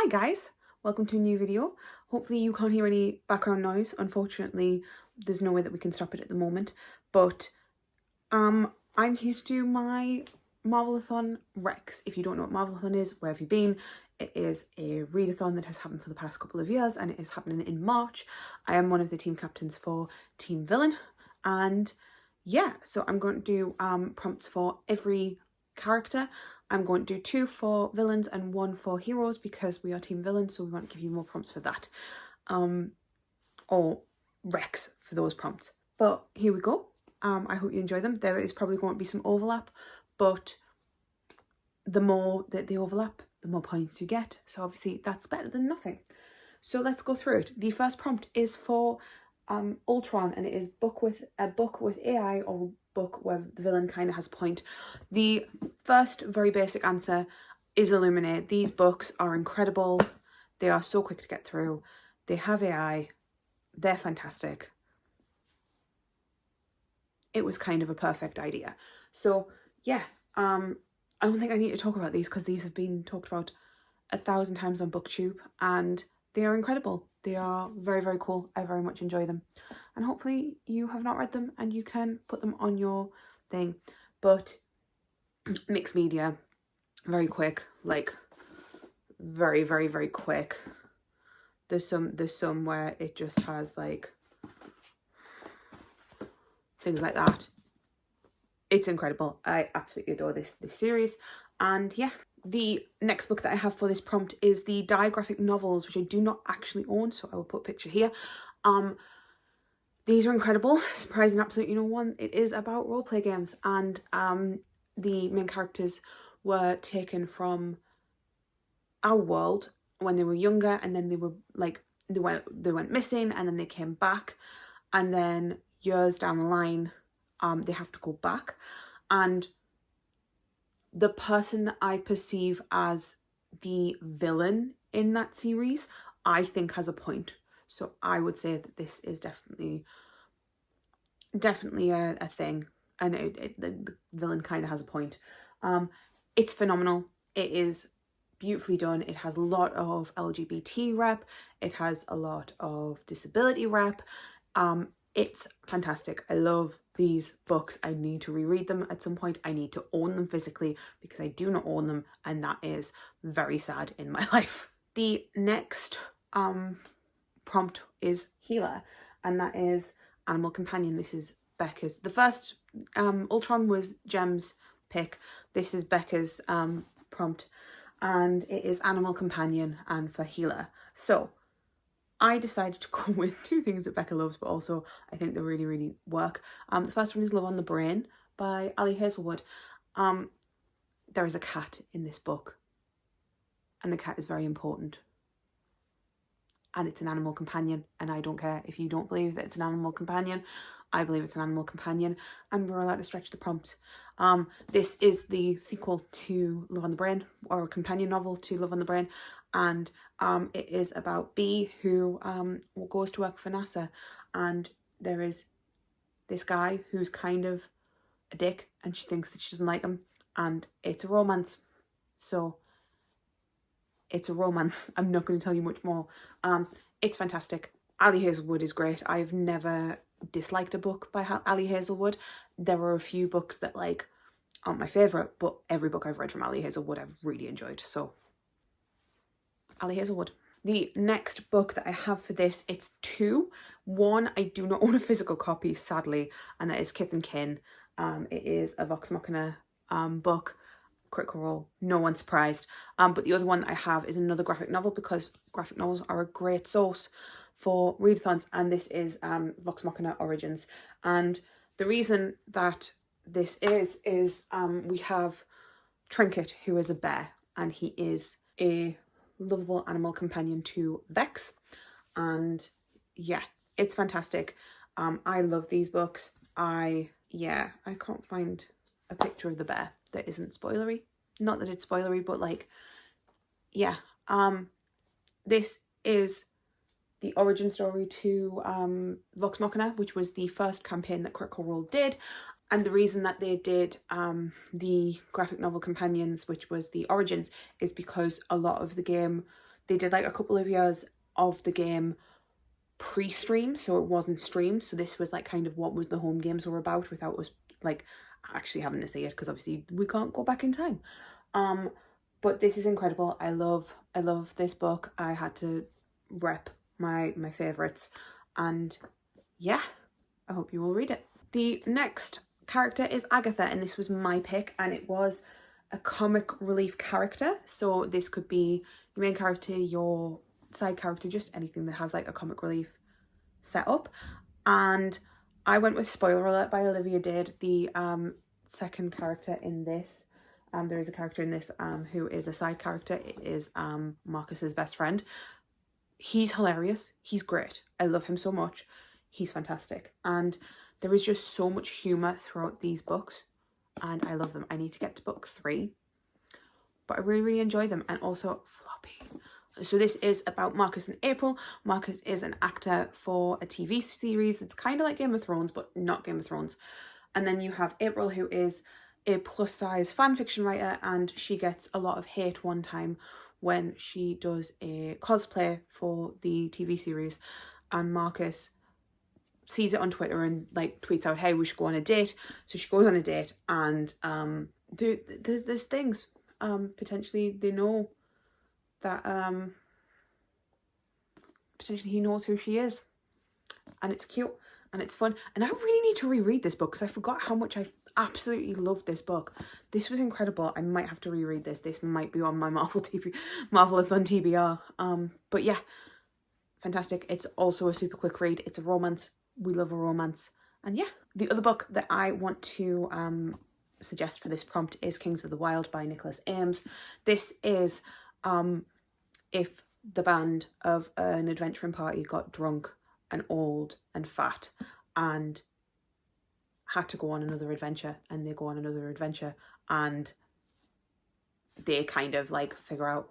Hi guys, welcome to a new video. Hopefully you can't hear any background noise. Unfortunately, there's no way that we can stop it at the moment, but I'm here to do my Marvelathon Recs. If you don't know what Marvelathon is, where have you been? It is a readathon that has happened for the past couple of years and it is happening in March. I am one of the team captains for Team Villain, and yeah, so I'm going to do prompts for every character. I'm going to do 2 for villains and 1 for heroes because we are Team Villain, so we want to give you more prompts for that. Or Recs for those prompts. But here we go. I hope you enjoy them. There is probably going to be some overlap, but the more that they overlap, the more points you get. So obviously that's better than nothing. So let's go through it. The first prompt is for Ultron, and it is a book with AI, or book where the villain kind of has a point. The first very basic answer is Illuminate. These books are incredible. They are so quick to get through. They have AI. They're fantastic. It was kind of a perfect idea. So yeah, I don't think I need to talk about these because these have been talked about 1,000 times on BookTube and they are incredible. They are very, very cool. I very much enjoy them. And hopefully you have not read them and you can put them on your thing. But mixed media, very quick, like very, very, very quick. There's some where it just has like things like that. It's incredible. I absolutely adore this series. And yeah, the next book that I have for this prompt is the graphic novels, which I do not actually own, so I will put a picture here. These are incredible, surprising absolutely no one. It is about roleplay games, and the main characters were taken from our world when they were younger, and then they were like they went missing, and then they came back, and then years down the line they have to go back, and the person that I perceive as the villain in that series, I think has a point. So I would say that this is definitely a thing, and the villain kind of has a point. It's phenomenal. It is beautifully done. It has a lot of LGBT rep. It has a lot of disability rep. It's fantastic. I love these books. I need to reread them at some point. I need to own them physically because I do not own them, and that is very sad in my life. The next prompt is Healer, and that is Animal Companion. This is Becca's. The first Ultron was Gem's pick. This is Becca's prompt, and it is Animal Companion and for Healer. So I decided to go with 2 things that Becca loves, but also I think they really, really work. The first one is Love on the Brain by Ali Hazelwood. There is a cat in this book, and the cat is very important. And it's an animal companion, and I don't care if you don't believe that it's an animal companion. I believe it's an animal companion, and we're allowed to stretch the prompts. This is the sequel to Love on the Brain, or a companion novel to Love on the Brain, and it is about Bee, who goes to work for NASA, and there is this guy who's kind of a dick, and she thinks that she doesn't like him, and it's a romance. So it's a romance. I'm not going to tell you much more. It's fantastic. Ali Hazelwood is great. I've never disliked a book by Ali Hazelwood. There are a few books that like aren't my favourite, but every book I've read from Ali Hazelwood I've really enjoyed. So Ali Hazelwood. The next book that I have for this, it's 2. One, I do not own a physical copy, sadly, and that is Kith and Kin. It is a Vox Machina book. Critical Role, no one's surprised. But the other one that I have is another graphic novel, because graphic novels are a great source for readathons, and this is Vox Machina Origins. And the reason that this is we have Trinket, who is a bear, and he is a lovable animal companion to Vex, and yeah, it's fantastic. I love these books. I can't find a picture of the bear that isn't spoilery. Not that it's spoilery, but like, yeah. This is the origin story to Vox Machina, which was the first campaign that Critical Role did. And the reason that they did the graphic novel companions, which was the origins, is because a lot of the game They did like a couple of years of the game pre-stream, so it wasn't streamed, so this was like kind of what was the home games were about without us like actually having to see it, because obviously we can't go back in time. But this is incredible. I love this book. I had to rep my favorites, and yeah, I hope you will read it. The next character is Agatha, and this was my pick, and it was a comic relief character. So this could be your main character, your side character, just anything that has like a comic relief set up. And I went with Spoiler Alert by Olivia Dade, the second character in this. There is a character in this who is a side character. It is Marcus's best friend. He's hilarious. He's great. I love him so much. He's fantastic. And there is just so much humour throughout these books, and I love them. I need to get to book 3, but I really, really enjoy them. And also Floppy. So this is about Marcus and April. Marcus is an actor for a TV series. It's kind of like Game of Thrones, but not Game of Thrones. And then you have April, who is a plus-size fan fiction writer, and she gets a lot of hate one time when she does a cosplay for the TV series, and Marcus sees it on Twitter and like tweets out, hey, we should go on a date. So she goes on a date, and there's things. Potentially they know that potentially he knows who she is, and it's cute and it's fun. And I really need to reread this book because I forgot how much I absolutely loved this book. This was incredible. I might have to reread this. This might be on my Marvelathon TBR. But yeah, fantastic. It's also a super quick read. It's a romance. We love a romance. And yeah, the other book that I want to suggest for this prompt is Kings of the Wild by Nicholas Ames. This is if the band of an adventuring party got drunk and old and fat and had to go on another adventure, and they go on another adventure, and they kind of like figure out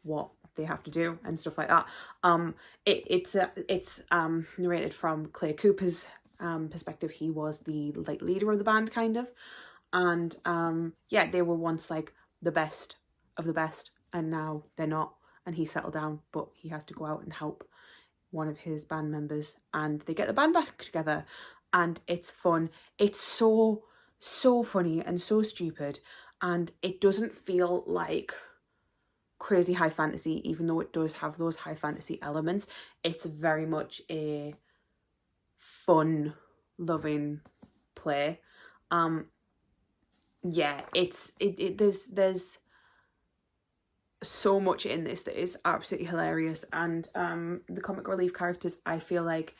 what they have to do and stuff like that. It's narrated from Clay Cooper's perspective. He was the like leader of the band kind of, and yeah, they were once like the best of the best, and now they're not, and he settled down, but he has to go out and help one of his band members, and they get the band back together, and it's fun. It's so funny and so stupid, and it doesn't feel like crazy high fantasy, even though it does have those high fantasy elements. It's very much a fun loving play. Yeah, there's so much in this that is absolutely hilarious, and the comic relief characters, I feel like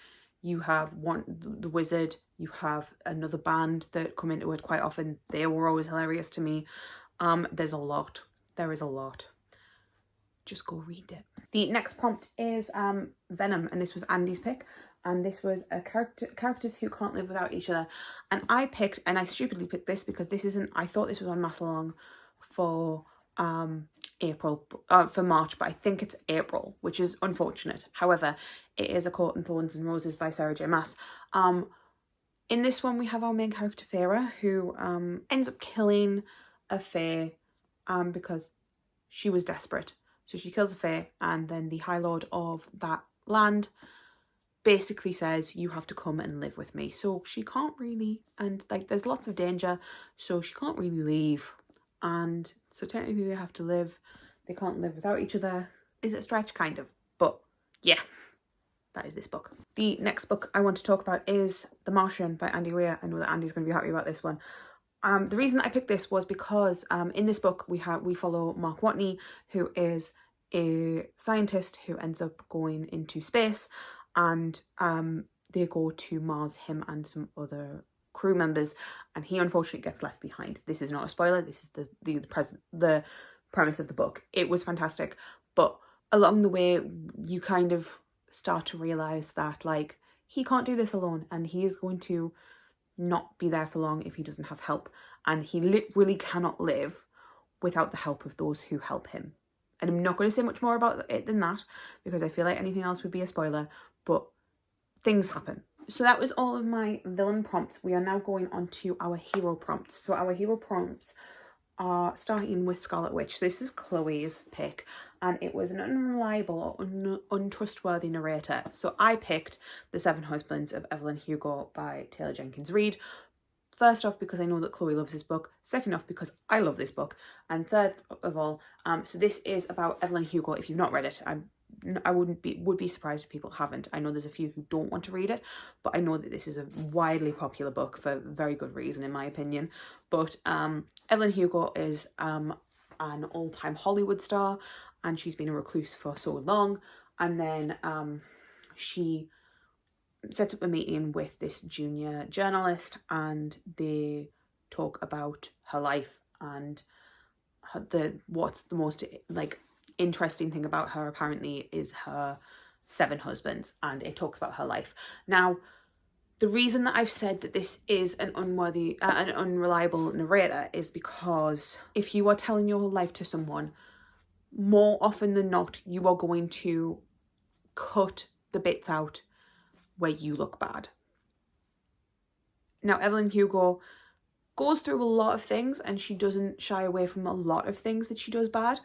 you have the wizard, you have another band that come into it quite often. They were always hilarious to me. There is a lot. Just go read it. The next prompt is Venom, and this was Andy's pick, and this was a characters who can't live without each other. And I stupidly picked this because I thought this was on Marvelathon for for March, but I think it's April, which is unfortunate. However, it is A Court in Thorns and Roses by Sarah J Maas. In this one, we have our main character Feyre, who ends up killing a fae because she was desperate. So she kills a fae, and then the High Lord of that land basically says, you have to come and live with me. So she can't really, and like there's lots of danger, so she can't really leave. And so technically they have to live. They can't live without each other. Is it a stretch? Kind of. But yeah, that is this book. The next book I want to talk about is The Martian by Andy Weir. I know that Andy's going to be happy about this one. The reason that I picked this was because in this book we follow Mark Watney, who is a scientist who ends up going into space, and they go to Mars, him and some other crew members, and he unfortunately gets left behind. This is not a spoiler. This is the premise of the book. It was fantastic, but along the way you kind of start to realize that like he can't do this alone, and he is going to not be there for long if he doesn't have help, and he literally cannot live without the help of those who help him. And I'm not going to say much more about it than that because I feel like anything else would be a spoiler, but things happen. So that was all of my villain prompts. We are now going on to our hero prompts. So our hero prompts are starting with Scarlet Witch. This is Chloe's pick, and it was an unreliable or untrustworthy narrator. So I picked The Seven Husbands of Evelyn Hugo by Taylor Jenkins Reid. First off, because I know that Chloe loves this book. Second off, because I love this book. And third of all, so this is about Evelyn Hugo. If you've not read it, I would be surprised if people haven't. I know there's a few who don't want to read it, but I know that this is a widely popular book for very good reason, in my opinion. But Evelyn Hugo is an all-time Hollywood star, and she's been a recluse for so long. And then she sets up a meeting with this junior journalist, and they talk about her life and what's the most like interesting thing about her apparently is her 7 husbands, and it talks about her life. Now, the reason that I've said that this is an unreliable narrator is because if you are telling your life to someone, more often than not, you are going to cut the bits out where you look bad. Now, Evelyn Hugo goes through a lot of things, and she doesn't shy away from a lot of things that she does bad.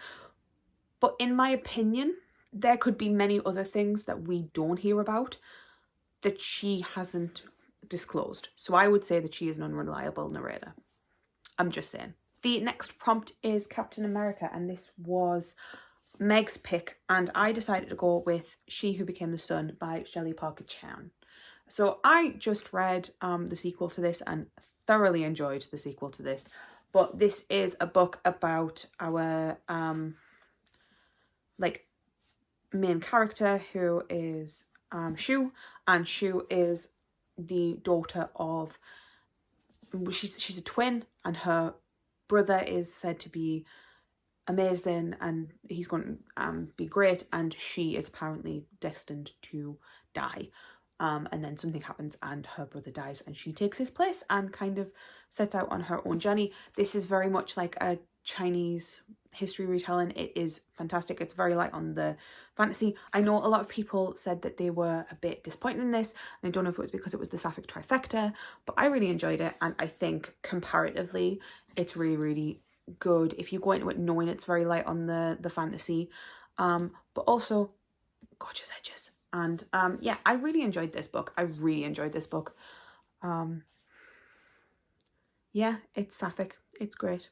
But in my opinion, there could be many other things that we don't hear about that she hasn't disclosed. So I would say that she is an unreliable narrator. I'm just saying. The next prompt is Captain America, and this was Meg's pick, and I decided to go with She Who Became the Sun by Shelley Parker Chan. So I just read the sequel to this and thoroughly enjoyed the sequel to this. But this is a book about our main character, who is Shu, and Shu is the daughter of, she's a twin, and her brother is said to be amazing and he's going to be great, and she is apparently destined to die. And then something happens and her brother dies, and she takes his place and kind of sets out on her own journey. This is very much like a Chinese history retelling. It is fantastic. It's very light on the fantasy. I know a lot of people said that they were a bit disappointed in this, and I don't know if it was because it was the Sapphic trifecta, but I really enjoyed it, and I think comparatively it's really, really good if you go into it knowing it's very light on the fantasy, but also gorgeous edges. And yeah, I really enjoyed this book. Yeah, it's Sapphic. It's great.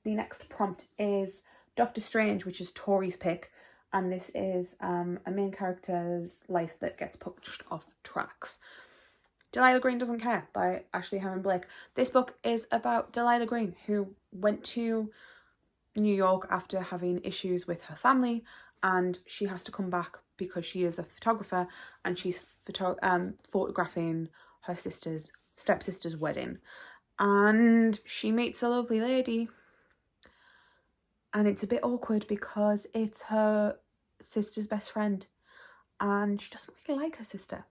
The next prompt is Doctor Strange, which is Tori's pick, and this is a main character's life that gets pushed off tracks. Delilah Green Doesn't Care by Ashley Herron Blake. This book is about Delilah Green, who went to New York after having issues with her family, and she has to come back because she is a photographer, and she's photographing her stepsister's wedding. And she meets a lovely lady, and it's a bit awkward because it's her sister's best friend, and she doesn't really like her sister.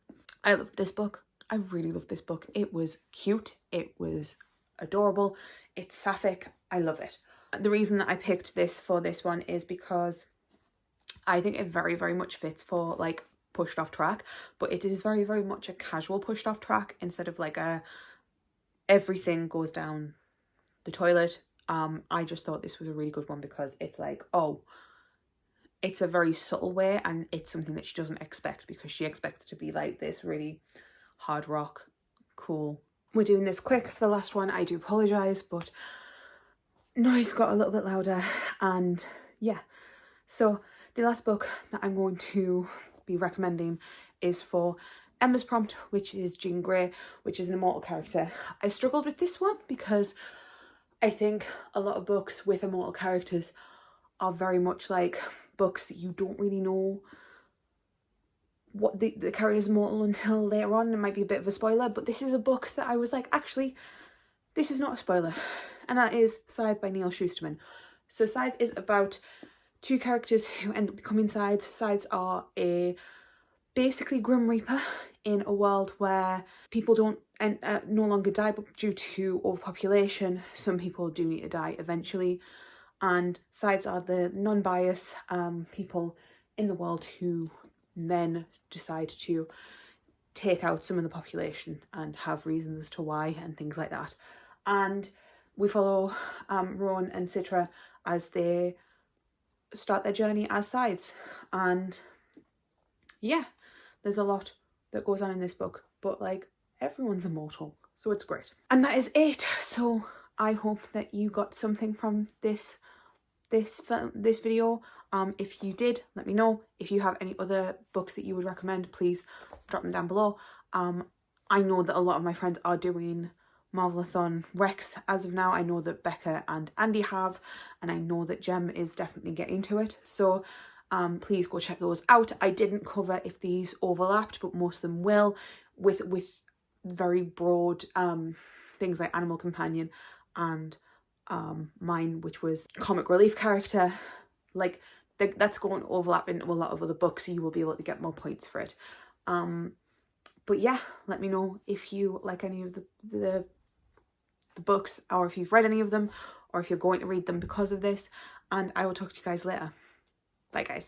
I loved this book. I really loved this book. It was cute. It was adorable. It's sapphic. I love it. The reason that I picked this for this one is because I think it very, very much fits for like pushed off track, but it is very, very much a casual pushed off track instead of like a everything goes down the toilet. I just thought this was a really good one because it's like, oh, it's a very subtle way, and it's something that she doesn't expect because she expects to be like this really hard rock, cool. We're doing this quick for the last one. I do apologise, but noise got a little bit louder, and yeah. So the last book that I'm going to be recommending is for Emma's prompt, which is Jean Grey, which is an immortal character. I struggled with this one because I think a lot of books with immortal characters are very much like books that you don't really know what the character is immortal until later on. It might be a bit of a spoiler, but this is a book that I was like, actually, this is not a spoiler, and that is Scythe by Neil Shusterman. So Scythe is about 2 characters who end up becoming Scythes. Scythes are basically Grim Reaper in a world where people don't no longer die, but due to overpopulation, some people do need to die eventually. And Scythes are the non-biased people in the world who then decide to take out some of the population and have reasons as to why and things like that. And we follow Rowan and Citra as they start their journey as sides. And yeah, there's a lot that goes on in this book, but like, everyone's immortal, so it's great. And that is it. So I hope that you got something from this video. If you did, let me know. If you have any other books that you would recommend, please drop them down below. I know that a lot of my friends are doing Marvelathon Recs as of now. I know that Becca and Andy have, and I know that Jem is definitely getting to it. So please go check those out. I didn't cover if these overlapped, but most of them will, with very broad things like Animal Companion and mine, which was comic relief character. Like, that's going to overlap into a lot of other books, so you will be able to get more points for it. But yeah, let me know if you like any of the books, or if you've read any of them, or if you're going to read them because of this, and I will talk to you guys later. Bye guys.